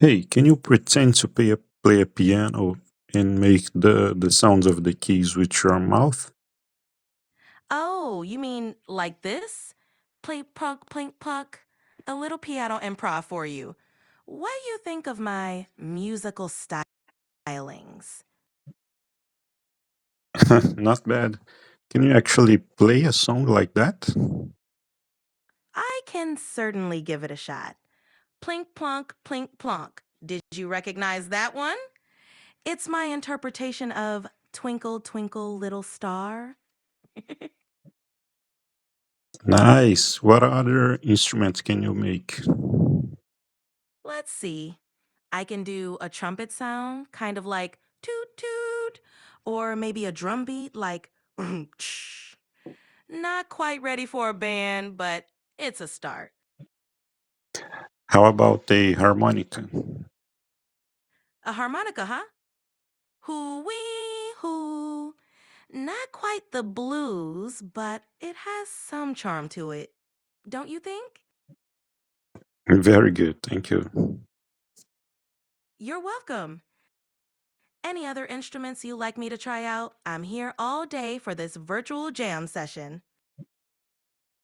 Hey, can you pretend to play a piano and make the sounds of the keys with your mouth? Oh, you mean like this? Plink plunk plink plunk. A little piano improv for you. What do you think of my musical stylings? Not bad. Can you actually play a song like that? I can certainly give it a shot. Plink plonk plink plonk. Did you recognize that one? It's my interpretation of Twinkle Twinkle Little Star. Nice. What other instruments can you make? Let's see. I can do a trumpet sound, kind of like toot toot, or maybe a drum beat like tsh. Not quite ready for a band, but it's a start. How about a harmonica? A harmonica, huh? Hoo wee hoo. Not quite the blues, but it has some charm to it. Don't you think? Very good, thank you. You're welcome. Any other instruments you'd like me to try out? I'm here all day for this virtual jam session.